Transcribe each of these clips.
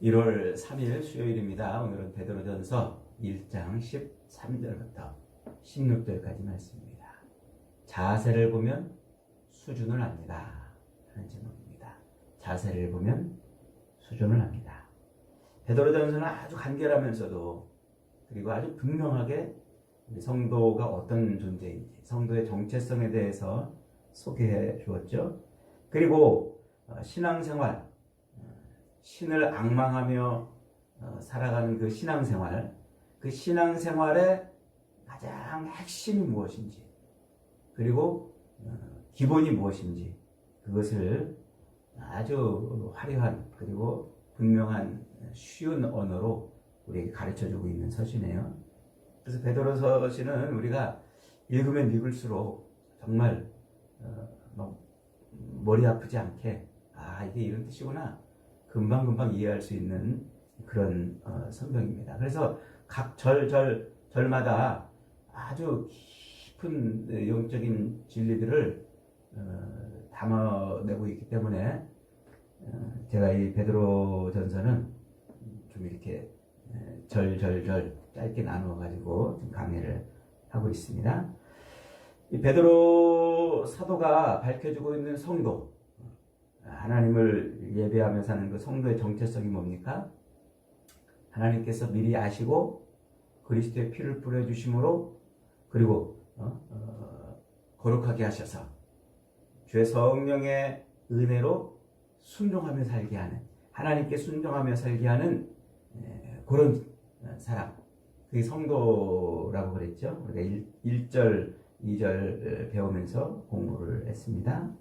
1월 3일 수요일입니다. 오늘은 베드로전서 1장 13절부터 16절까지 말씀입니다. 자세를 보면 수준을 압니다. 하는 제목입니다. 자세를 보면 수준을 압니다. 베드로전서는 아주 간결하면서도 그리고 아주 분명하게 우리 성도가 어떤 존재인지 성도의 정체성에 대해서 소개해 주었죠. 그리고 신앙생활, 신을 앙망하며 살아가는 그 신앙생활, 그 신앙생활의 가장 핵심이 무엇인지, 그리고 기본이 무엇인지, 그것을 아주 화려한 그리고 분명한 쉬운 언어로 우리에게 가르쳐주고 있는 서신이에요. 그래서 베드로서신은 우리가 읽으면 읽을수록 정말 머리 아프지 않게 이게 이런 뜻이구나 금방금방 이해할 수 있는 그런 성경입니다. 그래서 각 절마다 아주 깊은 영적인 진리들을 담아내고 있기 때문에 제가 이 베드로전서는 좀 이렇게 절절절 짧게 나누어 가지고 좀 강의를 하고 있습니다. 이 베드로 사도가 밝혀주고 있는 성도, 하나님을 예배하며 사는 그 성도의 정체성이 뭡니까? 하나님께서 미리 아시고 그리스도의 피를 뿌려주심으로 그리고 거룩하게 하셔서 주의 성령의 은혜로 순종하며 살게 하는, 하나님께 순종하며 살게 하는 그런 사람, 그게 성도라고 그랬죠. 우리가 1절, 2절 배우면서 공부를 했습니다.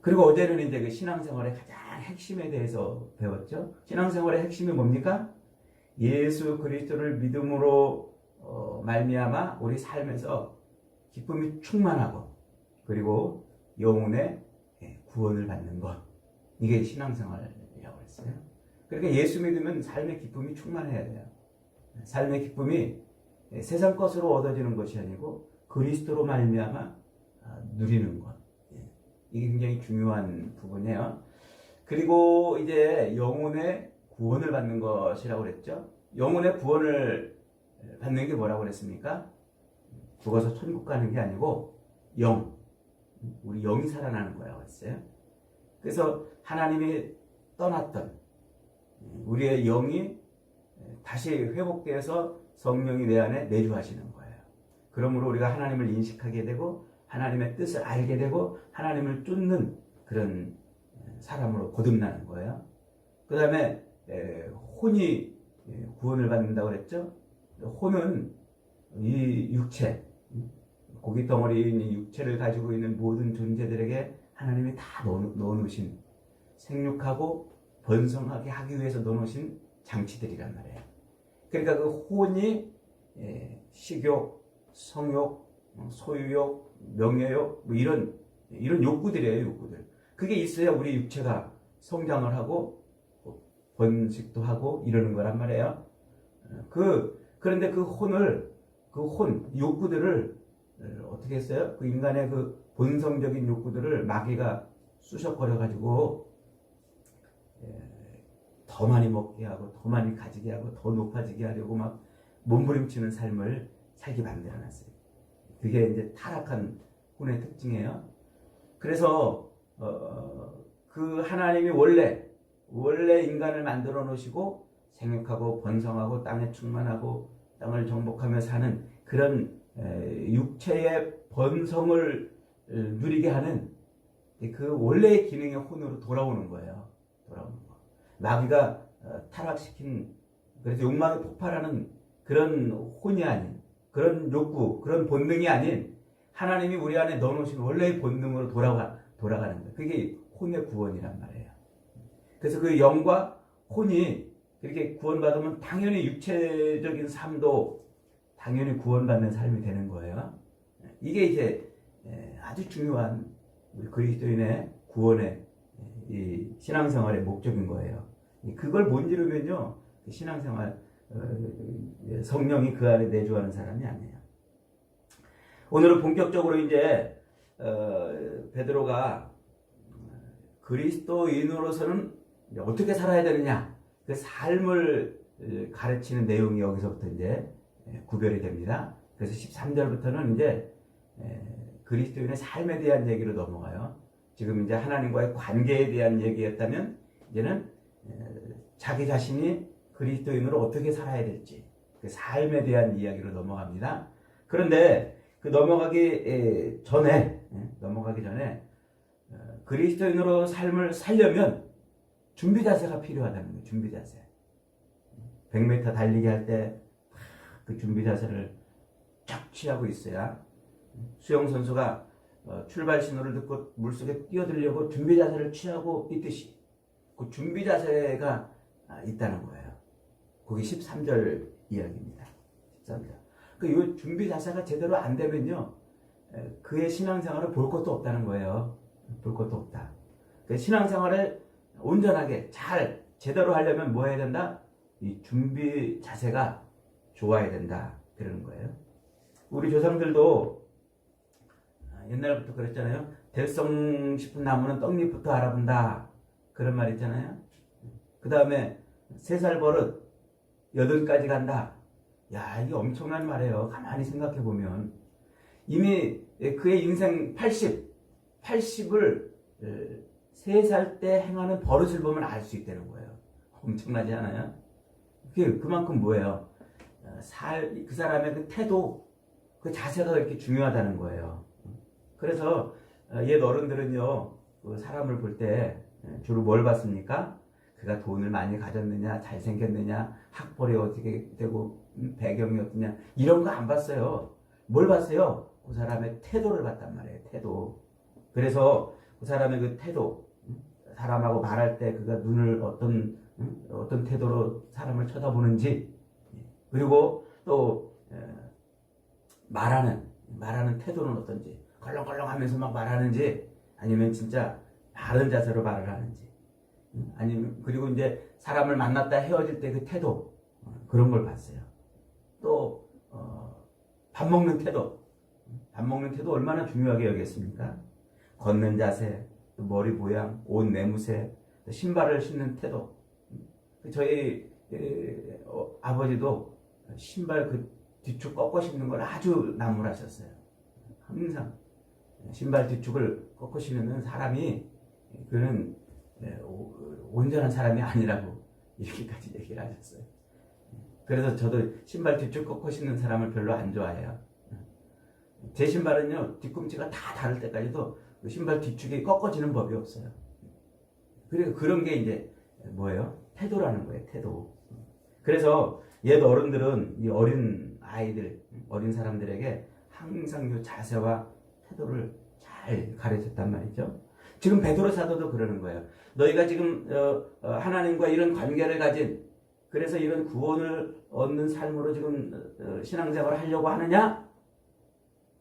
그리고 어제는 이제 그 신앙생활의 가장 핵심에 대해서 배웠죠. 신앙생활의 핵심이 뭡니까? 예수 그리스도를 믿음으로 말미암아 우리 삶에서 기쁨이 충만하고 그리고 영혼의 구원을 받는 것, 이게 신앙생활이라고 했어요. 그러니까 예수 믿으면 삶의 기쁨이 충만해야 돼요. 삶의 기쁨이 세상 것으로 얻어지는 것이 아니고 그리스도로 말미암아 누리는 것, 이게 굉장히 중요한 부분이에요. 그리고 이제 영혼의 구원을 받는 것이라고 그랬죠. 영혼의 구원을 받는 게 뭐라고 그랬습니까? 죽어서 천국 가는 게 아니고 우리 영이 살아나는 거라고 했어요. 그래서 하나님이 떠났던 우리의 영이 다시 회복되어서 성령이 내 안에 내주하시는 거예요. 그러므로 우리가 하나님을 인식하게 되고 하나님의 뜻을 알게 되고 하나님을 쫓는 그런 사람으로 거듭나는 거예요. 그 다음에 혼이 구원을 받는다고 그랬죠. 혼은 이 육체, 고기 덩어리인 이 육체를 가지고 있는 모든 존재들에게 하나님이 다 넣어놓으신, 생육하고 번성하게 하기 위해서 넣어놓으신 장치들이란 말이에요. 그러니까 그 혼이 식욕, 성욕, 소유욕, 명예욕, 뭐 이런 욕구들이에요, 욕구들. 그게 있어야 우리 육체가 성장을 하고 번식도 하고 이러는 거란 말이에요. 그런데 욕구들을 어떻게 했어요? 그 인간의 그 본성적인 욕구들을 마귀가 쑤셔버려가지고 더 많이 먹게 하고 더 많이 가지게 하고 더 높아지게 하려고 막 몸부림치는 삶을 살게 만들어놨어요. 그게 이제 타락한 혼의 특징이에요. 그래서 그 하나님이 원래 인간을 만들어 놓으시고 생육하고 번성하고 땅에 충만하고 땅을 정복하며 사는 그런 육체의 번성을 누리게 하는 그 원래의 기능의 혼으로 돌아오는 거예요. 돌아오는 거. 마귀가 타락시킨, 그래서 욕망이 폭발하는 그런 혼이 아닌, 그런 욕구, 그런 본능이 아닌 하나님이 우리 안에 넣어놓으신 원래의 본능으로 돌아가는 거예요. 그게 혼의 구원이란 말이에요. 그래서 그 영과 혼이 그렇게 구원받으면 당연히 육체적인 삶도 당연히 구원받는 삶이 되는 거예요. 이게 이제 아주 중요한 우리 그리스도인의 구원의 이 신앙생활의 목적인 거예요. 그걸 못 이루면요, 신앙생활 성령이 그 안에 내주하는 사람이 아니에요. 오늘은 본격적으로 이제 베드로가 그리스도인으로서는 어떻게 살아야 되느냐, 그 삶을 가르치는 내용이 여기서부터 이제 구별이 됩니다. 그래서 13절부터는 이제 그리스도인의 삶에 대한 얘기로 넘어가요. 지금 이제 하나님과의 관계에 대한 얘기였다면 이제는 자기 자신이 그리스도인으로 어떻게 살아야 될지 그 삶에 대한 이야기로 넘어갑니다. 그런데 그 넘어가기 전에 그리스도인으로 삶을 살려면 준비 자세가 필요하다는 거예요. 준비 자세. 100m 달리기 할 때 그 준비 자세를 쫙 취하고 있어야 수영 선수가 출발 신호를 듣고 물속에 뛰어들려고 준비 자세를 취하고 있듯이 그 준비 자세가 있다는 거예요. 그게 13절 이야기입니다. 13절. 그 준비 자세가 제대로 안 되면요, 그의 신앙생활을 볼 것도 없다는 거예요. 볼 것도 없다. 그 신앙생활을 온전하게 잘 제대로 하려면 뭐 해야 된다? 이 준비 자세가 좋아야 된다. 그러는 거예요. 우리 조상들도 옛날부터 그랬잖아요. 될성 싶은 나무는 떡잎부터 알아본다. 그런 말 있잖아요. 그 다음에 3살 버릇 8까지 간다. 야, 이게 엄청난 말이에요. 가만히 생각해 보면 이미 그의 인생 80을 3살 때 행하는 버릇을 보면 알 수 있다는 거예요. 엄청나지 않아요? 그만큼 뭐예요? 그 사람의 그 태도, 그 자세가 그렇게 중요하다는 거예요. 그래서 옛 어른들은요, 그 사람을 볼 때 주로 뭘 봤습니까? 그가 돈을 많이 가졌느냐, 잘생겼느냐, 학벌이 어떻게 되고, 배경이 어떠냐, 이런 거 안 봤어요. 뭘 봤어요? 그 사람의 태도를 봤단 말이에요. 태도. 그래서 그 사람의 그 태도, 사람하고 말할 때 그가 눈을 어떤 태도로 사람을 쳐다보는지, 그리고 또 말하는 태도는 어떤지, 걸렁걸렁 하면서 막 말하는지, 아니면 진짜 바른 자세로 말을 하는지, 아니면 그리고 이제 사람을 만났다 헤어질 때 그 태도, 그런 걸 봤어요. 또 밥 먹는 태도 얼마나 중요하게 여겼습니까? 걷는 자세, 또 머리 모양, 옷 매무새, 또 신발을 신는 태도. 저희 아버지도 신발 그 뒤축 꺾어 신는 걸 아주 나무라셨어요. 항상 신발 뒤축을 꺾어 신으면 사람이 그는 온전한 사람이 아니라고 이렇게까지 얘기를 하셨어요. 그래서 저도 신발 뒤축 꺾어 신는 사람을 별로 안 좋아해요. 제 신발은요, 뒤꿈치가 다 닳을 때까지도 그 신발 뒤축이 꺾어지는 법이 없어요. 그리고 그런 게 이제 뭐예요? 태도라는 거예요. 태도. 그래서 옛 어른들은 이 어린 아이들, 어린 사람들에게 항상 이 자세와 태도를 잘 가르쳤단 말이죠. 지금 베드로 사도도 그러는 거예요. 너희가 지금 하나님과 이런 관계를 가진, 그래서 이런 구원을 얻는 삶으로 지금 신앙생활을 하려고 하느냐?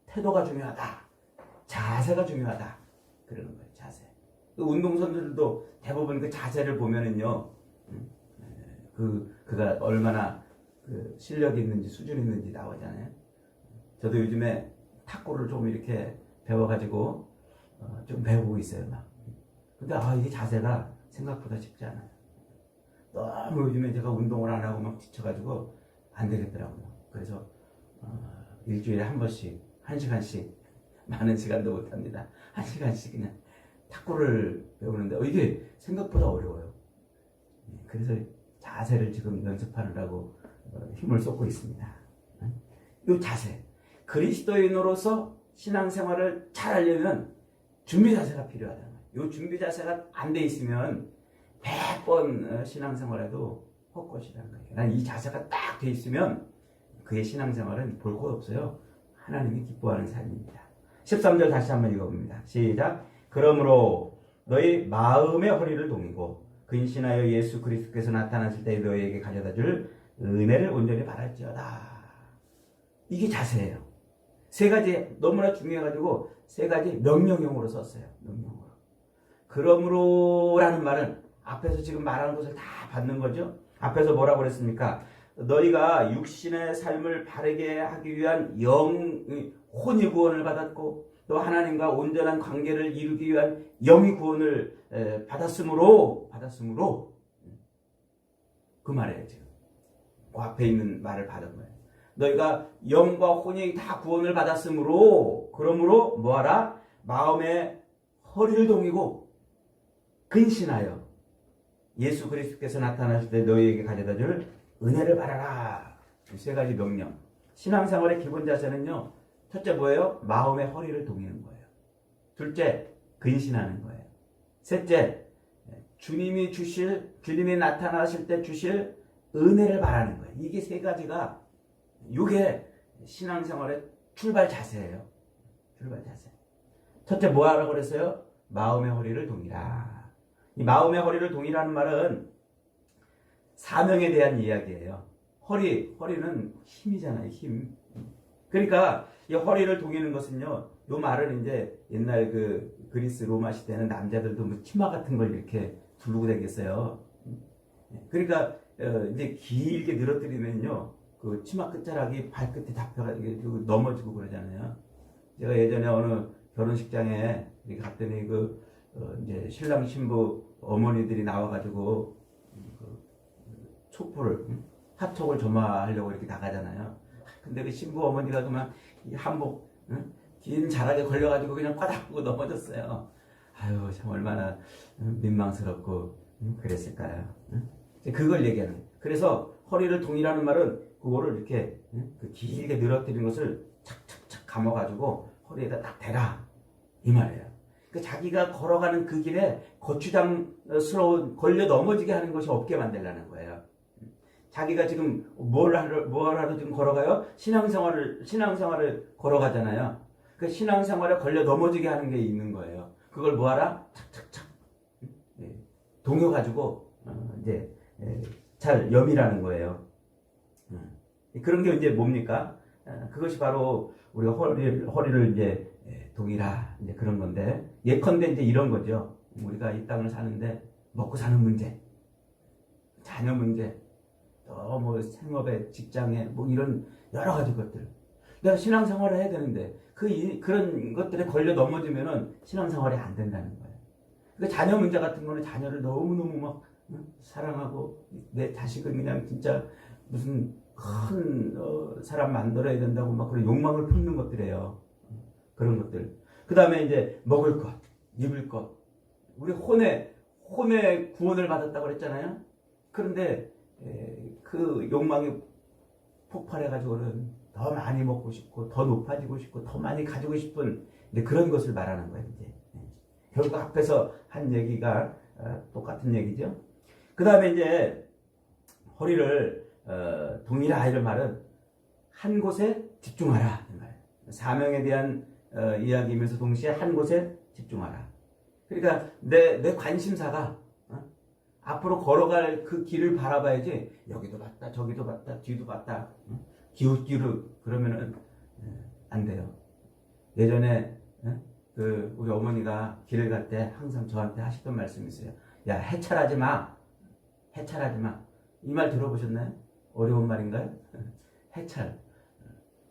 태도가 중요하다. 자세가 중요하다. 그러는 거예요. 자세. 운동선수들도 대부분 그 자세를 보면은요, 그가 얼마나 그 실력이 있는지 수준이 있는지 나오잖아요. 저도 요즘에 탁구를 좀 이렇게 배워가지고 좀 배우고 있어요. 막. 근데 이게 자세가 생각보다 쉽지 않아요. 너무 요즘에 제가 운동을 안 하고 막 지쳐가지고 안 되겠더라고요. 그래서 일주일에 한 번씩 1시간씩, 많은 시간도 못 합니다. 1시간씩 그냥 탁구를 배우는데 이게 생각보다 어려워요. 그래서 자세를 지금 연습하느라고 힘을 쏟고 있습니다. 이 자세, 그리스도인으로서 신앙생활을 잘 하려면 준비 자세가 필요하다는 거예요. 이 준비 자세가 안 돼 있으면 100번 신앙생활해도 헛것이라는 거예요. 난 이 자세가 딱 돼 있으면 그의 신앙생활은 볼 것 없어요. 하나님이 기뻐하는 삶입니다. 13절 다시 한번 읽어봅니다. 시작. 그러므로 너희 마음의 허리를 동이고 근신하여 예수 그리스도께서 나타나실 때 너희에게 가져다 줄 은혜를 온전히 바랄지어다. 이게 자세예요. 3가지 너무나 중요해가지고 3가지 명령형으로 썼어요. 명령으로. 그러므로라는 말은 앞에서 지금 말하는 것을 다 받는 거죠. 앞에서 뭐라고 그랬습니까? 너희가 육신의 삶을 바르게 하기 위한 혼이 구원을 받았고 또 하나님과 온전한 관계를 이루기 위한 영이 구원을 받았으므로 그 말이에요. 지금 그 앞에 있는 말을 받은 거예요. 너희가 영과 혼이 다 구원을 받았으므로 그러므로 뭐하라? 마음의 허리를 동이고 근신하여 예수 그리스도께서 나타나실 때 너희에게 가져다 줄 은혜를 바라라. 세 가지 명령. 신앙생활의 기본 자세는요. 첫째 뭐예요? 마음의 허리를 동이는 거예요. 둘째, 근신하는 거예요. 셋째, 주님이 나타나실 때 주실 은혜를 바라는 거예요. 이게 세 가지가 이게 신앙생활의 출발 자세예요. 출발 자세. 첫째 뭐 하라고 그랬어요? 마음의 허리를 동이라. 이 마음의 허리를 동이라는 말은 사명에 대한 이야기예요. 허리는 힘이잖아요. 힘. 그러니까 이 허리를 동이는 것은요. 이 말은 이제 옛날 그 그리스 로마 시대는 남자들도 뭐 치마 같은 걸 이렇게 두르고 다녔어요. 그러니까 이제 길게 늘어뜨리면요. 그 치마 끝자락이 발끝에 잡혀가지고 넘어지고 그러잖아요. 제가 예전에 어느 결혼식장에 이렇게 갔더니 이제 신랑 신부 어머니들이 나와가지고 그 촛불을 화촉을 점화하려고 이렇게 나가잖아요. 근데 그 신부 어머니가 그만 이 한복 긴 자락에 걸려가지고 그냥 꽈닥하고 넘어졌어요. 아유 참 얼마나 민망스럽고 그랬을까요. 그걸 얘기하는 거예요. 그래서 허리를 동이라는 말은 그거를 이렇게 그 길게 늘어뜨린 것을 착착착 감아가지고 허리에다 딱 대라 이 말이에요. 그 자기가 걸어가는 그 길에 거추장스러운 걸려 넘어지게 하는 것이 없게 만들라는 거예요. 자기가 지금 뭘 하러 지금 걸어가요? 신앙생활을 걸어가잖아요. 그 신앙생활에 걸려 넘어지게 하는 게 있는 거예요. 그걸 뭐하라? 착착착 동요가지고 이제 잘 염이라는 거예요. 그런 게 이제 뭡니까? 그것이 바로 우리가 허리를 이제 동이라 이제 그런 건데 예컨대 이제 이런 거죠. 우리가 이 땅을 사는데 먹고 사는 문제, 자녀 문제, 또 뭐 생업에 직장에 뭐 이런 여러 가지 것들. 내가 신앙생활을 해야 되는데 그런 것들에 걸려 넘어지면은 신앙생활이 안 된다는 거예요. 그러니까 자녀 문제 같은 거는 자녀를 너무너무 막 사랑하고 내 자식을 그냥 진짜 무슨 큰 사람 만들어야 된다고 막 그런 욕망을 품는 것들이에요. 그런 것들. 그 다음에 이제 먹을 것, 입을 것. 우리 혼의 구원을 받았다고 그랬잖아요. 그런데 그 욕망이 폭발해가지고는 더 많이 먹고 싶고 더 높아지고 싶고 더 많이 가지고 싶은 이제 그런 것을 말하는 거예요. 이제 결국 앞에서 한 얘기가 똑같은 얘기죠. 그 다음에 이제 허리를 동이라 이런 말은 한 곳에 집중하라 이 말. 사명에 대한 이야기이면서 동시에 한 곳에 집중하라. 그러니까 내 관심사가 앞으로 걸어갈 그 길을 바라봐야지 여기도 봤다 저기도 봤다 뒤도 봤다 기웃기웃 그러면은 안 돼요. 예전에 그 우리 어머니가 길을 갈 때 항상 저한테 하시던 말씀이 있어요. 야 해찰하지 마. 이 말 들어보셨나요? 어려운 말인가요? 해찰.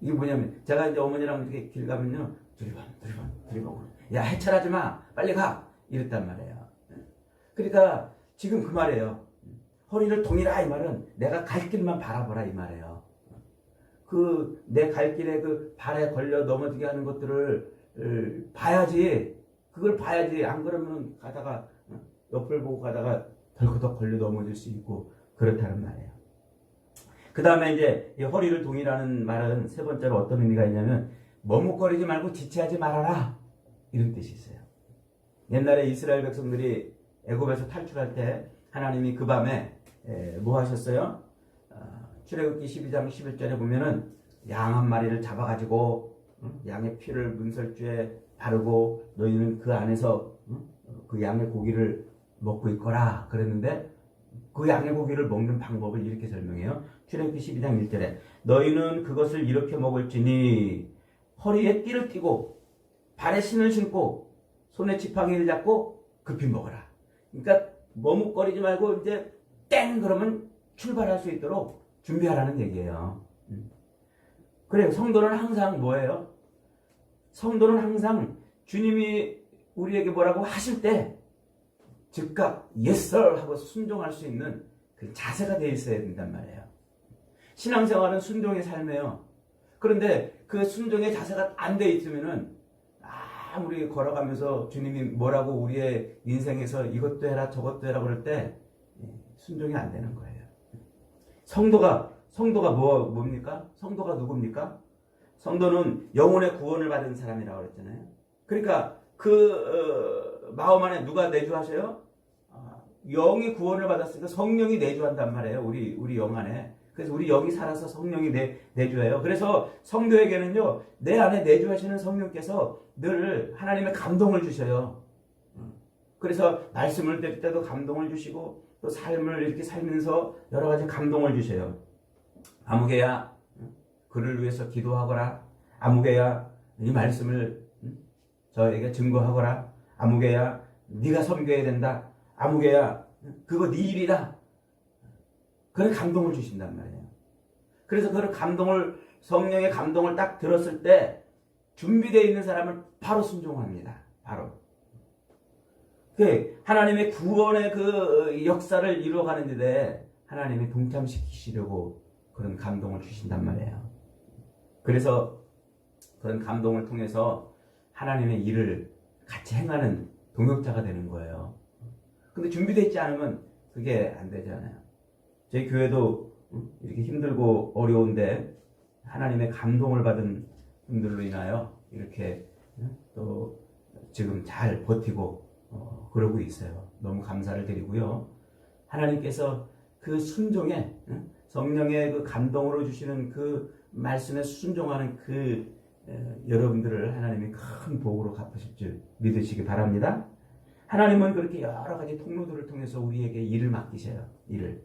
이게 뭐냐면 제가 이제 어머니랑 이렇게 길 가면요 두리번 야 해찰하지 마 빨리 가 이랬단 말이에요. 그러니까 지금 그 말이에요. 허리를 동이라 이 말은 내가 갈 길만 바라보라 이 말이에요. 그 내 갈 길에 그 발에 걸려 넘어지게 하는 것들을 봐야지. 그걸 봐야지. 안 그러면 가다가 옆을 보고 가다가 덜커덕 걸려 넘어질 수 있고 그렇다는 말이에요. 그 다음에 이제 이 허리를 동이라는 말은 세 번째로 어떤 의미가 있냐면 머뭇거리지 말고 지체하지 말아라 이런 뜻이 있어요. 옛날에 이스라엘 백성들이 애굽에서 탈출할 때 하나님이 그 밤에 뭐 하셨어요? 출애굽기 12장 11절에 보면은 양 한 마리를 잡아가지고 양의 피를 문설주에 바르고 너희는 그 안에서 그 양의 고기를 먹고 있거라 그랬는데 그 양의 고기를 먹는 방법을 이렇게 설명해요. 출애굽기 12장 1절에 너희는 그것을 이렇게 먹을지니 허리에 띠를 띠고 발에 신을 신고 손에 지팡이를 잡고 급히 먹어라. 그러니까 머뭇거리지 말고 이제 땡 그러면 출발할 수 있도록 준비하라는 얘기예요. 그래요. 성도는 항상 뭐예요? 성도는 항상 주님이 우리에게 뭐라고 하실 때 즉각 yes sir 하고 순종할 수 있는 그 자세가 돼 있어야 된단 말이에요. 신앙생활은 순종의 삶이에요. 그런데 그 순종의 자세가 안 돼 있으면은 아무리 걸어가면서 주님이 뭐라고 우리의 인생에서 이것도 해라 저것도 해라 그럴 때 순종이 안 되는 거예요. 성도가 뭡니까? 성도가 누굽니까? 성도는 영혼의 구원을 받은 사람이라고 그랬잖아요. 그러니까 그 마음 안에 누가 내주하셔요? 영이 구원을 받았으니까 성령이 내주한단 말이에요. 우리 영 안에. 그래서 우리 영이 살아서 성령이 내주해요. 그래서 성도에게는요, 내 안에 내주하시는 성령께서 늘 하나님의 감동을 주셔요. 그래서 말씀을 들을 때도 감동을 주시고 또 삶을 이렇게 살면서 여러 가지 감동을 주셔요. 아무개야 그를 위해서 기도하거라. 아무개야 이 말씀을 저에게 증거하거라. 아무개야 네가 섬겨야 된다. 아무개야 그거 네 일이다. 그런 감동을 주신단 말이에요. 그래서 그런 성령의 감동을 딱 들었을 때 준비되어 있는 사람은 바로 순종합니다. 바로. 하나님의 구원의 그 역사를 이루어가는데 하나님이 동참시키시려고 그런 감동을 주신단 말이에요. 그래서 그런 감동을 통해서 하나님의 일을 같이 행하는 동역자가 되는 거예요. 근데 준비되어 있지 않으면 그게 안 되잖아요. 저희 교회도 이렇게 힘들고 어려운데 하나님의 감동을 받은 분들로 인하여 이렇게 또 지금 잘 버티고 그러고 있어요. 너무 감사를 드리고요. 하나님께서 그 순종에 성령의 그 감동으로 주시는 그 말씀에 순종하는 그 여러분들을 하나님이 큰 복으로 갚으실 줄 믿으시기 바랍니다. 하나님은 그렇게 여러 가지 통로들을 통해서 우리에게 일을 맡기셔요. 일을.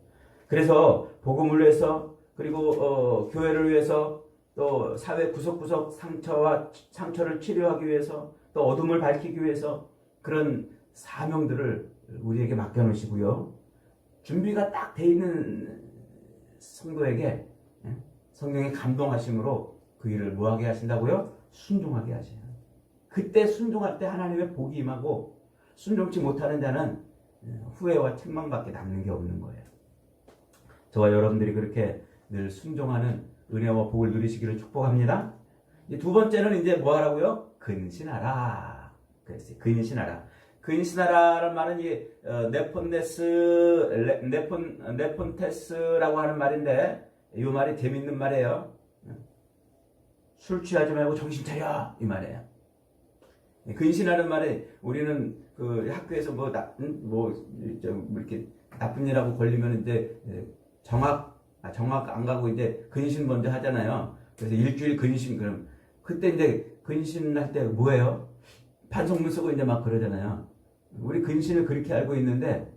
그래서 복음을 위해서 그리고 교회를 위해서 또 사회 구석구석 상처를 치료하기 위해서 또 어둠을 밝히기 위해서 그런 사명들을 우리에게 맡겨놓으시고요. 준비가 딱 돼 있는 성도에게 성령의 감동하심으로 그 일을 뭐하게 하신다고요? 순종하게 하셔요. 그때 순종할 때 하나님의 복이 임하고 순종치 못하는 자는 후회와 책망밖에 남는 게 없는 거예요. 저와 여러분들이 그렇게 늘 순종하는 은혜와 복을 누리시기를 축복합니다. 두 번째는 이제 뭐 하라고요? 근신하라. 그랬어요. 근신하라. 근신하라는 말은 이 네폰테스라고 하는 말인데 이 말이 재밌는 말이에요. 술 취하지 말고 정신 차려 이 말이에요. 근신하는 말에 우리는 그 학교에서 이렇게 나쁜 일하고 걸리면 이제 정학 안 가고 이제 근신 먼저 하잖아요. 그래서 일주일 근신 그럼 그때 이제 근신할 때 뭐예요? 반성문 쓰고 이제 막 그러잖아요. 우리 근신을 그렇게 알고 있는데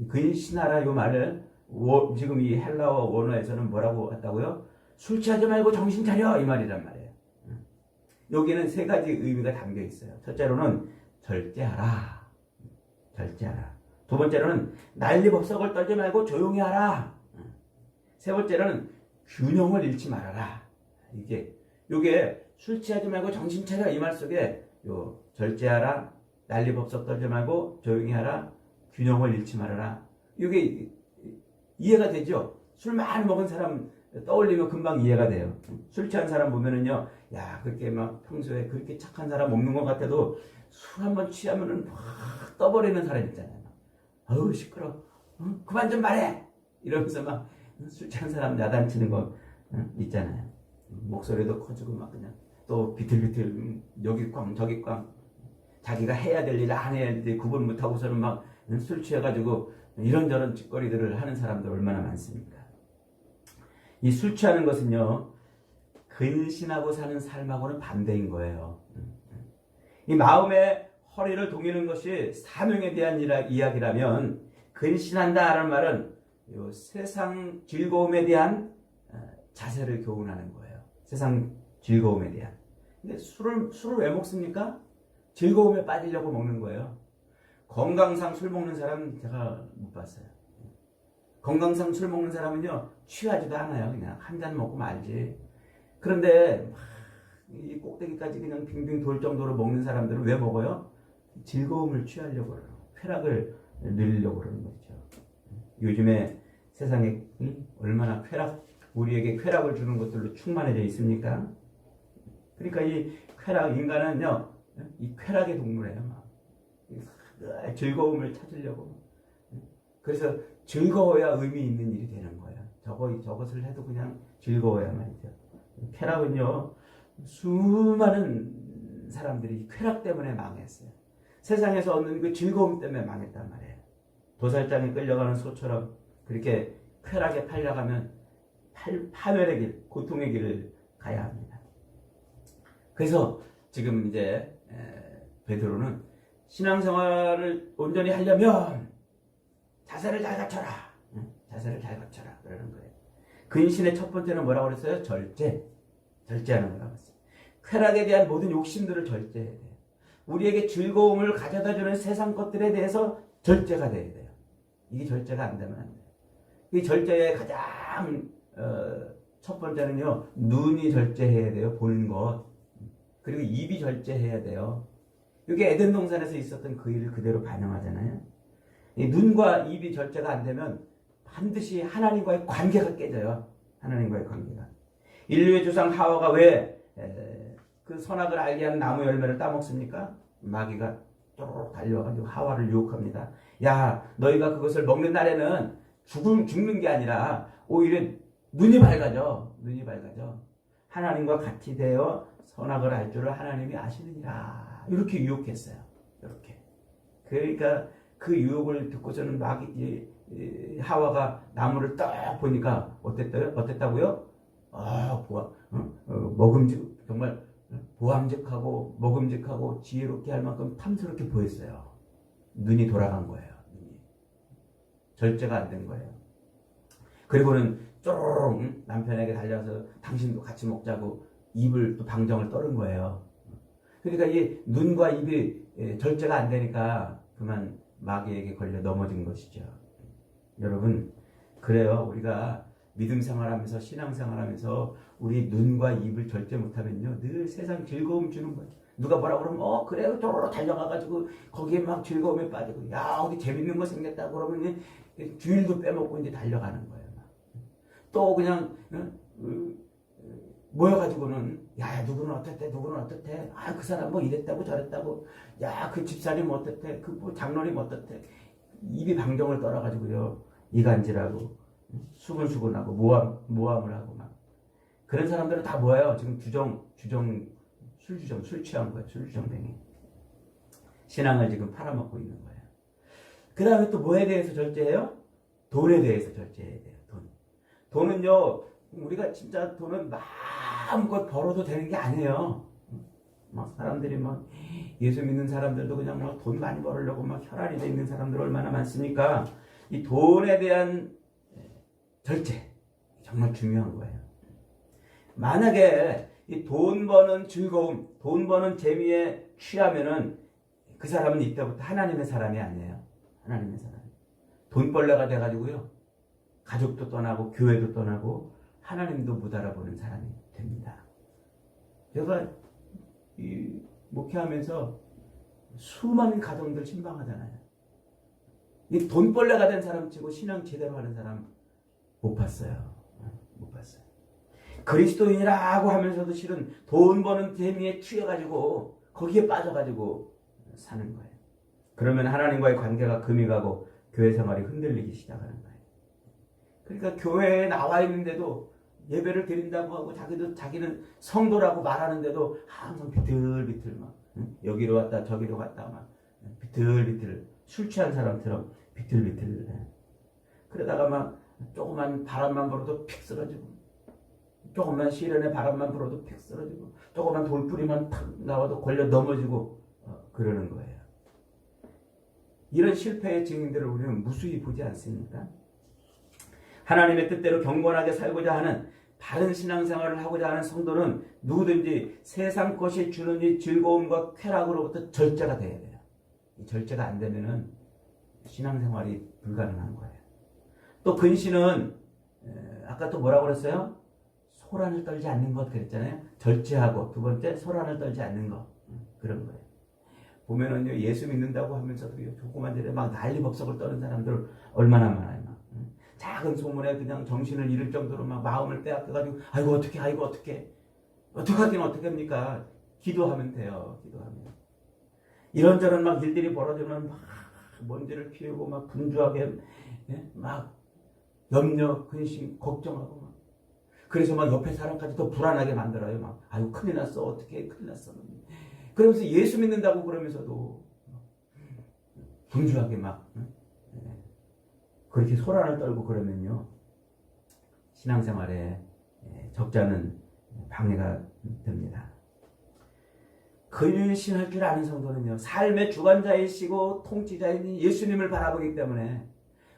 근신하라 이 말을 지금 이 헬라어 원어에서는 뭐라고 했다고요? 술 취하지 말고 정신 차려 이 말이란 말이에요. 여기는 세 가지 의미가 담겨 있어요. 첫째로는 절제하라. 절제하라. 두 번째로는 난리법석을 떨지 말고 조용히 하라. 세 번째로는 균형을 잃지 말아라. 요게 술 취하지 말고 정신 차려 이 말 속에 요 절제하라, 난리법석 떨지 말고 조용히 하라, 균형을 잃지 말아라. 이게 이해가 되죠? 술 많이 먹은 사람 떠올리면 금방 이해가 돼요. 술 취한 사람 보면은요, 야, 그렇게 막 평소에 그렇게 착한 사람 없는 것 같아도 술 한번 취하면은 확 떠버리는 사람 있잖아요. 어우, 시끄러. 그만 좀 말해! 이러면서 막 술 취한 사람 야단치는 거 있잖아요. 목소리도 커지고 막 그냥 또 비틀비틀 여기 꽝 저기 꽝 자기가 해야 될 일을 안 해야 되는데 구분 못하고서는 막 술 취해가지고 이런저런 짓거리들을 하는 사람들 얼마나 많습니까? 이 술 취하는 것은요, 근신하고 사는 삶하고는 반대인 거예요. 이 마음의 허리를 동이는 것이 사명에 대한 이야기라면 근신한다라는 말은 요 세상 즐거움에 대한 자세를 교훈하는 거예요. 세상 즐거움에 대한. 근데 술을 왜 먹습니까? 즐거움에 빠지려고 먹는 거예요. 건강상 술 먹는 사람 제가 못 봤어요. 건강상 술 먹는 사람은요, 취하지도 않아요. 그냥 한 잔 먹고 말지. 그런데 이 꼭대기까지 그냥 빙빙 돌 정도로 먹는 사람들은 왜 먹어요? 즐거움을 취하려고 그래요. 쾌락을 누리려고 그러는 거죠. 요즘에 세상에 얼마나 우리에게 쾌락을 주는 것들로 충만해져 있습니까? 그러니까 이 쾌락, 인간은요, 이 쾌락의 동물이에요. 막. 즐거움을 찾으려고. 그래서 즐거워야 의미 있는 일이 되는 거예요. 저것을 해도 그냥 즐거워야 말이죠. 쾌락은요, 수많은 사람들이 쾌락 때문에 망했어요. 세상에서 얻는 그 즐거움 때문에 망했단 말이에요. 도살장에 끌려가는 소처럼 그렇게 쾌락에 팔려가면 파멸의 길, 고통의 길을 가야 합니다. 그래서 지금 이제 베드로는 신앙생활을 온전히 하려면 자세를 잘 갖춰라. 자세를 잘 갖춰라. 그러는 거예요. 근신의 첫 번째는 뭐라고 그랬어요? 절제하는 거라고 했어요. 쾌락에 대한 모든 욕심들을 절제해야 돼요. 우리에게 즐거움을 가져다주는 세상 것들에 대해서 절제가 돼야 돼요. 이게 절제가 안 되면 안 돼요. 이 절제의 가장 첫 번째는요, 눈이 절제해야 돼요. 보는 것. 그리고 입이 절제해야 돼요. 이게 에덴 동산에서 있었던 그 일을 그대로 반영하잖아요. 이 눈과 입이 절제가 안 되면 반드시 하나님과의 관계가 깨져요. 하나님과의 관계가. 인류의 조상 하와가 왜 그 선악을 알게 하는 나무 열매를 따먹습니까? 마귀가 쪼르륵 달려와가지고 하와를 유혹합니다. 야, 너희가 그것을 먹는 날에는 죽는 게 아니라 오히려 눈이 밝아져. 하나님과 같이 되어 선악을 알 줄을 하나님이 아시느니라. 이렇게 유혹했어요. 이렇게. 그러니까 그 유혹을 듣고서는 하와가 나무를 딱 보니까 어땠다고요? 정말 보암직하고 먹음직하고 지혜롭게 할 만큼 탐스럽게 보였어요. 눈이 돌아간 거예요. 절제가 안 된 거예요. 그리고는 쪼르륵 남편에게 달려서 당신도 같이 먹자고 입을 또 방정을 떠는 거예요. 그러니까 이 눈과 입이 절제가 안 되니까 그만 마귀에게 걸려 넘어진 것이죠. 여러분, 그래요. 우리가 믿음 생활하면서 신앙 생활하면서 우리 눈과 입을 절제 못하면요, 늘 세상 즐거움 주는 거예요. 누가 뭐라 그러면 그래요, 쪼르르 달려가가지고 거기에 막 즐거움에 빠지고, 야, 어디 재밌는 거 생겼다고 그러면 주일도 빼먹고 이제 달려가는 거예요. 또 그냥 모여가지고는 야, 누구는 어떻대, 그 사람 뭐 이랬다고 저랬다고, 야, 그 집사님 어떻대, 그 뭐 장로님 어떻대. 입이 방정을 떨어가지고요, 이간질하고 수근수근하고 모함을 하고 막. 그런 사람들은 다 뭐예요? 지금 술 취한 거예요. 술주정뱅이. 신앙을 지금 팔아먹고 있는 거예요. 그 다음에 또 뭐에 대해서 절제해요? 돈에 대해서 절제해야 돼요. 돈은요, 우리가 진짜 돈은 마음껏 벌어도 되는 게 아니에요. 막 사람들이 막 예수 믿는 사람들도 그냥 막 돈 많이 벌으려고 막 혈안이 돼 있는 사람들 얼마나 많습니까? 이 돈에 대한 절제 정말 중요한 거예요. 만약에 이 돈 버는 즐거움, 돈 버는 재미에 취하면은 그 사람은 이때부터 하나님의 사람이 아니에요. 하나님의 사람. 돈벌레가 돼가지고요, 가족도 떠나고 교회도 떠나고 하나님도 못 알아보는 사람이 됩니다. 제가 목회하면서 수많은 가정들 신방하잖아요. 이 돈벌레가 된 사람 치고 신앙 제대로 하는 사람 못 봤어요. 그리스도인이라고 하면서도 실은 돈 버는 재미에 취해가지고 거기에 빠져가지고 사는 거예요. 그러면 하나님과의 관계가 금이 가고 교회 생활이 흔들리기 시작하는 거예요. 그러니까 교회에 나와 있는데도 예배를 드린다고 하고 자기는 성도라고 말하는데도 항상 비틀비틀 막 여기로 왔다 저기로 갔다 막 비틀비틀 술 취한 사람처럼 비틀비틀 해. 그러다가 막 조그만 바람만 불어도 픽 쓰러지고, 조그만 시련의 바람만 불어도 픽 쓰러지고, 조그만 돌뿌리만 탁 나와도 걸려 넘어지고 그러는 거예요. 이런 실패의 증인들을 우리는 무수히 보지 않습니까? 하나님의 뜻대로 경건하게 살고자 하는 바른 신앙생활을 하고자 하는 성도는 누구든지 세상 것이 주는 이 즐거움과 쾌락으로부터 절제가 돼야 돼요. 이 절제가 안 되면은 신앙생활이 불가능한 거예요. 또 근신은 아까 또 뭐라고 그랬어요? 소란을 떨지 않는 것 그랬잖아요. 절제하고 두 번째 소란을 떨지 않는 것, 그런 거예요. 보면은요, 예수 믿는다고 하면서도 조그만 데에 막 난리법석을 떠는 사람들 얼마나 많아요. 작은 소문에 그냥 정신을 잃을 정도로 막 마음을 빼앗겨가지고 아이고 어떻게 어떡하긴 어떡합니까? 기도하면 돼요. 기도하면. 이런저런 막 일들이 벌어지면 막 먼지를 피우고 막 분주하게 막 염려, 근심, 걱정하고 막 그래서 막 옆에 사람까지 더 불안하게 만들어요. 막 아유 큰일 났어 어떻게 큰일 났어. 그러면서 예수 믿는다고 그러면서도 분주하게 막 그렇게 소란을 떨고 그러면요 신앙생활에 적지 않은 방해가 됩니다. 근신할 줄 아는 성도는요 삶의 주관자이시고 통치자인 예수님을 바라보기 때문에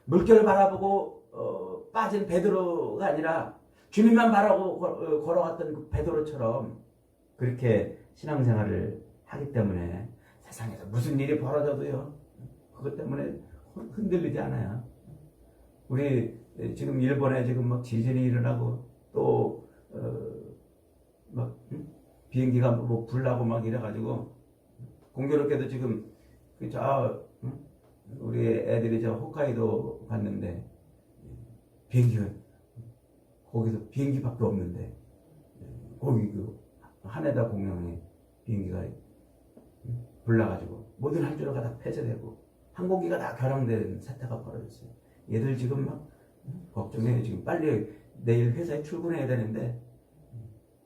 물결을 바라보고 빠진 베드로가 아니라 주님만 바라고 걸어갔던 그 베드로처럼 그렇게 신앙생활을 하기 때문에 세상에서 무슨 일이 벌어져도요 그것 때문에 흔들리지 않아요. 우리 지금 일본에 지금 막 지진이 일어나고 또 막 비행기가 뭐 불나고 막 이래가지고 공교롭게도 지금 우리 애들이 저 홋카이도 갔는데 비행기가 거기서 비행기밖에 없는데 거기 그 하네다 공항에 비행기가 불나가지고 모든 항주로가 다 폐쇄되고 항공기가 다 결항된 사태가 벌어졌어요. 얘들 지금 막 걱정해요. 지금 빨리 내일 회사에 출근해야 되는데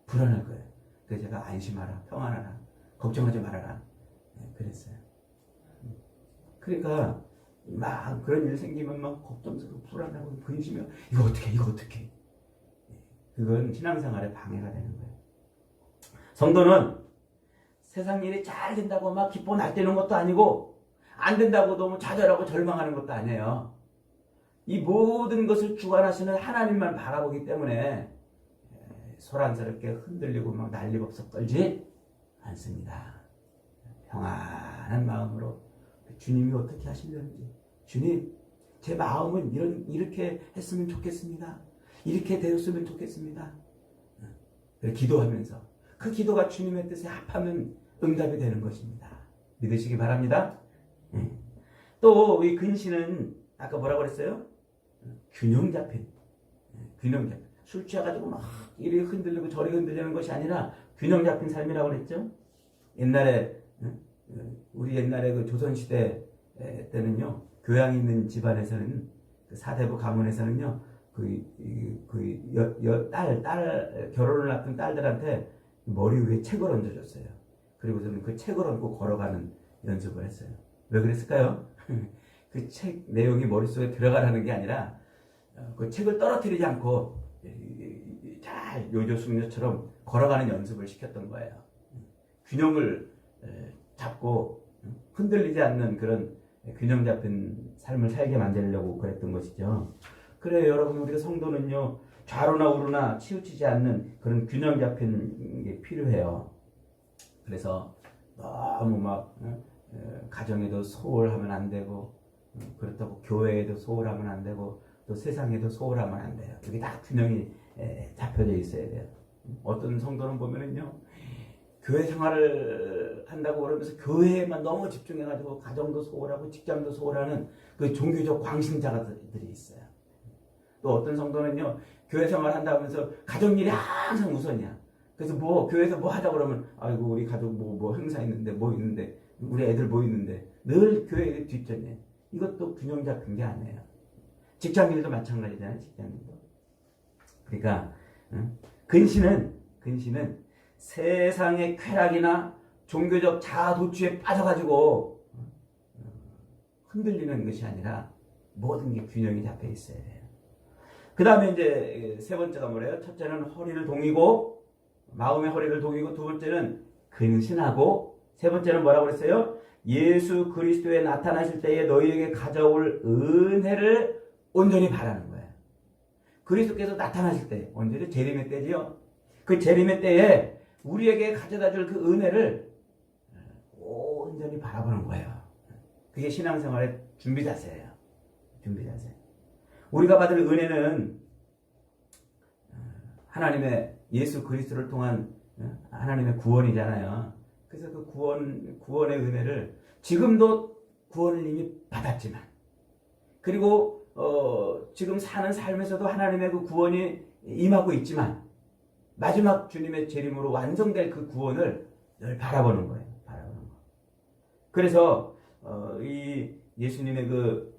불안할 거예요. 그래서 제가 안심하라, 평안하라, 걱정하지 말아라 그랬어요. 그러니까 막 그런 일 생기면 막 걱정스럽고 불안하고 근심해요. 이거 어떻게 그건 신앙생활에 방해가 되는 거예요. 성도는 세상 일이 잘 된다고 막 기뻐 날뛰는 것도 아니고 안 된다고 너무 좌절하고 절망하는 것도 아니에요. 이 모든 것을 주관하시는 하나님만 바라보기 때문에 소란스럽게 흔들리고 막 난리법석 떨지 않습니다. 평안한 마음으로 주님이 어떻게 하시려는지 주님 제 마음은 이렇게 했으면 좋겠습니다. 이렇게 되었으면 좋겠습니다. 기도하면서 그 기도가 주님의 뜻에 합하면 응답이 되는 것입니다. 믿으시기 바랍니다. 또 이 근신은 아까 뭐라고 그랬어요? 균형 잡힌 술 취해가지고 막 이리 흔들리고 저리 흔들리는 것이 아니라 균형 잡힌 삶이라고 그랬죠. 옛날에 우리 옛날에 그 조선시대 때는요 교양 있는 집안에서는 그 사대부 가문에서는요 딸 결혼을 앞둔 딸들한테 머리 위에 책을 얹어줬어요. 그리고서는 그 책을 얹고 걸어가는 연습을 했어요. 왜 그랬을까요? 그 책 내용이 머릿속에 들어가라는 게 아니라 그 책을 떨어뜨리지 않고 잘 요조숙녀처럼 걸어가는 연습을 시켰던 거예요. 균형을 잡고 흔들리지 않는 그런 균형 잡힌 삶을 살게 만들려고 그랬던 것이죠. 그래요 여러분 우리가 성도는요 좌로나 우로나 치우치지 않는 그런 균형 잡힌 게 필요해요. 그래서 너무 막 가정에도 소홀하면 안 되고 그렇다고 교회에도 소홀하면 안 되고 또 세상에도 소홀하면 안 돼요. 여기 다 균형이 잡혀져 있어야 돼요. 어떤 성도는 보면은요 교회 생활을 한다고 그러면서 교회에만 너무 집중해가지고 가정도 소홀하고 직장도 소홀하는 그 종교적 광신자들이 있어요. 또 어떤 성도는요 교회 생활 한다면서 가정일이 항상 우선이야. 그래서 교회에서 뭐 하자 그러면 아이고 우리 가족 뭐 행사 있는데 뭐 있는데 우리 애들 뭐 있는데 늘 교회 뒷전이에요. 이것도 균형 잡힌 게 아니에요. 직장일도 마찬가지잖아요. 직장일도. 그러니까 근신은 세상의 쾌락이나 종교적 자아도취에 빠져가지고 흔들리는 것이 아니라 모든 게 균형이 잡혀 있어야 돼요. 그 다음에 이제 세 번째가 뭐래요? 첫째는 허리를 동이고 마음의 허리를 동이고 두 번째는 근신하고 세 번째는 뭐라고 그랬어요? 예수 그리스도에 나타나실 때에 너희에게 가져올 은혜를 온전히 바라는 거예요. 그리스도께서 나타나실 때 언제죠? 재림의 때지요. 그 재림의 때에 우리에게 가져다 줄 그 은혜를 온전히 바라보는 거예요. 그게 신앙생활의 준비 자세예요. 준비 자세. 우리가 받을 은혜는 하나님의 예수 그리스도를 통한 하나님의 구원이잖아요. 그래서 그 구원의 은혜를 지금도 구원을 이미 받았지만 그리고 지금 사는 삶에서도 하나님의 그 구원이 임하고 있지만 마지막 주님의 재림으로 완성될 그 구원을 늘 바라보는 거예요. 바라보는 거. 그래서 이 예수님의 그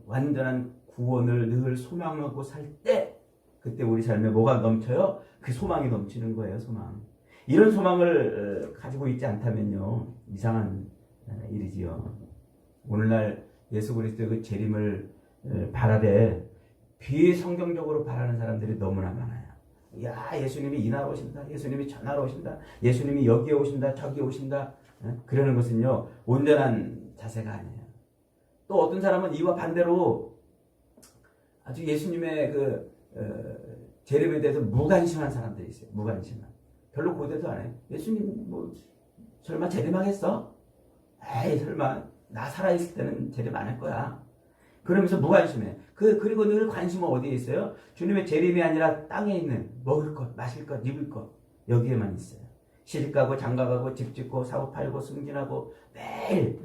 완전한 구원을 늘 소망하고 살 때 그때 우리 삶에 뭐가 넘쳐요? 그 소망이 넘치는 거예요. 소망. 이런 소망을 가지고 있지 않다면요, 이상한 일이지요. 오늘날 예수 그리스도의 그 재림을 바라되 비성경적으로 바라는 사람들이 너무나 많아요. 야, 예수님이 이날 오신다, 예수님이 저날 오신다, 예수님이 여기에 오신다, 저기 오신다. 그러는 것은요, 온전한 자세가 아니에요. 또 어떤 사람은 이와 반대로 아주 예수님의 그 재림에 대해서 무관심한 사람들이 있어요. 무관심한. 별로 고대도 안 해요. 예수님 뭐 설마 재림하겠어? 에이, 설마 나 살아있을 때는 재림 안 할 거야. 그러면서 무관심해. 그리고 늘 관심은 어디에 있어요? 주님의 재림이 아니라 땅에 있는 먹을 것, 마실 것, 입을 것, 여기에만 있어요. 시집가고 장가가고 집 짓고 사고 팔고 승진하고 매일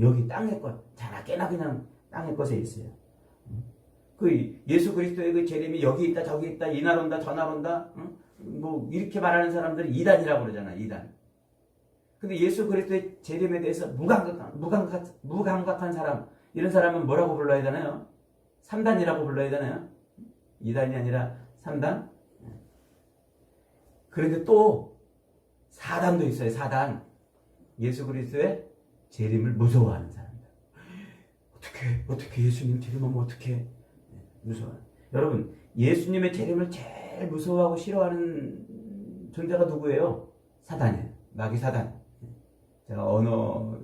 여기 땅의 것, 자나 깨나 그냥 땅의 것에 있어요. 그 예수 그리스도의 그 재림이 여기 있다 저기 있다, 이날 온다 저날 온다, 뭐 이렇게 말하는 사람들이 이단이라고 그러잖아. 이단. 근데 예수 그리스도의 재림에 대해서 무감각한 사람, 이런 사람은 뭐라고 불러야 되나요? 3단이라고 불러야 되나요? 2단이 아니라 3단? 그런데 또 4단도 있어요. 4단. 예수 그리스도의 재림을 무서워하는 사람들. 어떻게 예수님 재림하면 어떻게 무서워요. 여러분, 예수님의 재림을 제일 무서워하고 싫어하는 존재가 누구예요? 사단이에요. 마귀 사단. 제가 언어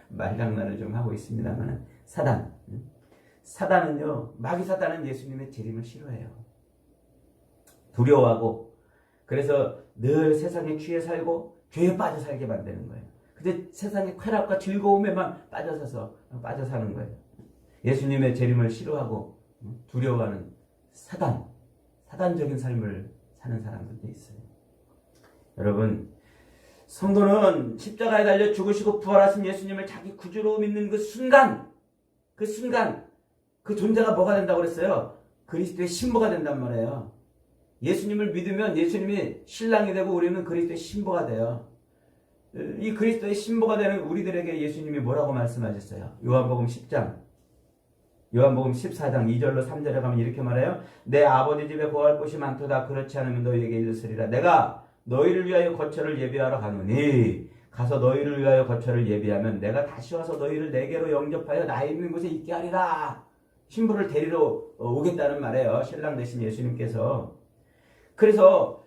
말장난을 좀 하고 있습니다만 사단. 사단은요, 마귀 사단은 예수님의 재림을 싫어해요. 두려워하고, 그래서 늘 세상에 취해 살고 죄에 빠져 살게 만드는 거예요. 근데 세상의 쾌락과 즐거움에만 빠져 사는 거예요. 예수님의 재림을 싫어하고 두려워하는 사단적인 삶을 사는 사람들도 있어요. 여러분, 성도는 십자가에 달려 죽으시고 부활하신 예수님을 자기 구주로 믿는 그 순간 그 존재가 뭐가 된다고 그랬어요? 그리스도의 신부가 된단 말이에요. 예수님을 믿으면 예수님이 신랑이 되고 우리는 그리스도의 신부가 돼요. 이 그리스도의 신부가 되는 우리들에게 예수님이 뭐라고 말씀하셨어요? 요한복음 10장, 요한복음 14장 2절로 3절에 가면 이렇게 말해요. 내 아버지 집에 거할 곳이 많도다. 그렇지 않으면 너희에게 이르으리라. 내가 너희를 위하여 거처를 예비하러 가노니 가서 너희를 위하여 거처를 예비하면 내가 다시 와서 너희를 내게로 영접하여 나 있는 곳에 있게 하리라. 신부를 데리러 오겠다는 말이에요. 신랑 되신 예수님께서. 그래서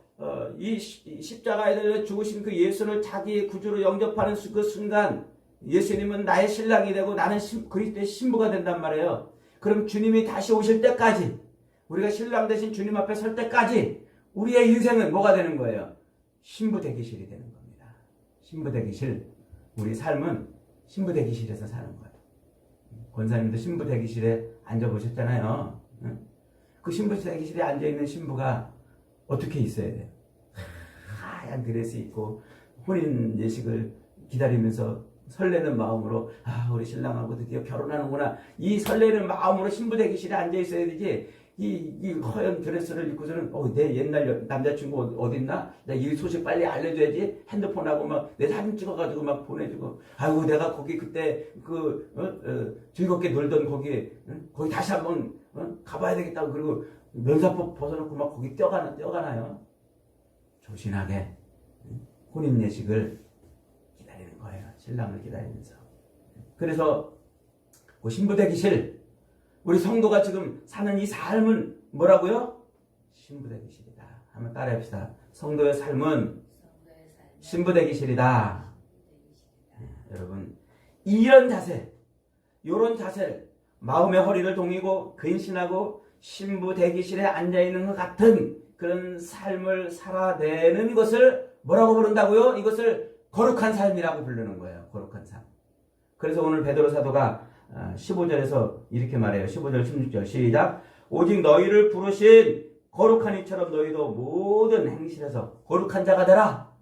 이 십자가에 달려 죽으신 그 예수를 자기 구주로 영접하는 그 순간 예수님은 나의 신랑이 되고 나는 그리스도의 신부가 된단 말이에요. 그럼 주님이 다시 오실 때까지, 우리가 신랑 대신 주님 앞에 설 때까지 우리의 인생은 뭐가 되는 거예요? 신부 대기실이 되는 겁니다. 신부 대기실. 우리 삶은 신부 대기실에서 사는 거예요. 권사님도 신부 대기실에 앉아보셨잖아요. 그 신부 대기실에 앉아있는 신부가 어떻게 있어야 돼요? 하얀 드레스 입고 혼인 예식을 기다리면서 설레는 마음으로, 우리 신랑하고 드디어 결혼하는구나, 이 설레는 마음으로 신부 대기실에 앉아 있어야 되지, 이 허연 드레스를 입고서는 내 옛날 남자친구 어딨나? 나 이 소식 빨리 알려줘야지. 핸드폰하고 막 내 사진 찍어가지고 막 보내주고, 아이고 내가 거기 그때 즐겁게 놀던 거기 다시 한번 가봐야 되겠다고, 그리고 면사포 벗어놓고 막 거기 뛰어가나요? 조신하게 혼인 예식을 기다리는 거예요. 신랑을 기다리면서. 그래서 그 신부 대기실, 우리 성도가 지금 사는 이 삶은 뭐라고요? 신부 대기실이다. 한번 따라합시다. 성도의 삶은 신부 대기실이다. 여러분, 이런 자세, 요런 자세를 마음의 허리를 동이고 근신하고 신부 대기실에 앉아있는 것 같은 그런 삶을 살아내는 것을 뭐라고 부른다고요? 이것을 거룩한 삶이라고 부르는 거예요. 거룩한 삶. 그래서 오늘 베드로 사도가 15절에서 이렇게 말해요. 15절 16절 시작. 오직 너희를 부르신 거룩한 이처럼 너희도 모든 행실에서 거룩한 자가 되라.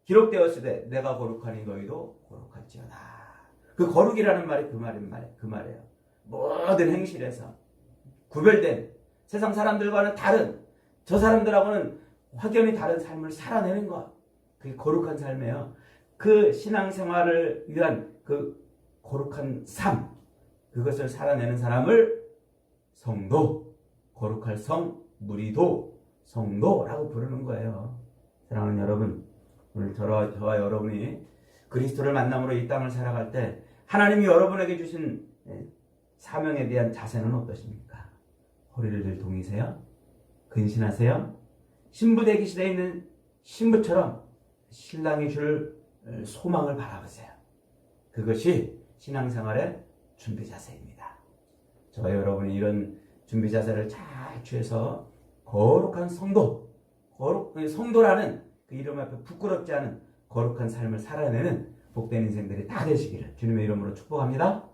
기록되었으되 내가 거룩하니 너희도 거룩할지어다. 그 거룩이라는 말이 그 말이에요. 모든 행실에서 구별된 세상 사람들과는 다른 저 사람들하고는 확연히 다른 삶을 살아내는 것. 그게 거룩한 삶이에요. 그 신앙생활을 위한 그 거룩한 삶, 그것을 살아내는 사람을 성도, 거룩할 성, 무리도, 성도라고 부르는 거예요. 사랑하는 여러분, 오늘 저와 여러분이 그리스도를 만남으로 이 땅을 살아갈 때 하나님이 여러분에게 주신 사명에 대한 자세는 어떠십니까? 허리를 늘 동이세요? 근신하세요? 신부 대기실에 있는 신부처럼 신랑이 줄 소망을 바라보세요. 그것이 신앙생활의 준비 자세입니다. 저와 여러분이 이런 준비 자세를 잘 취해서 거룩한 성도라는 그 이름 앞에 부끄럽지 않은 거룩한 삶을 살아내는 복된 인생들이 다 되시기를 주님의 이름으로 축복합니다.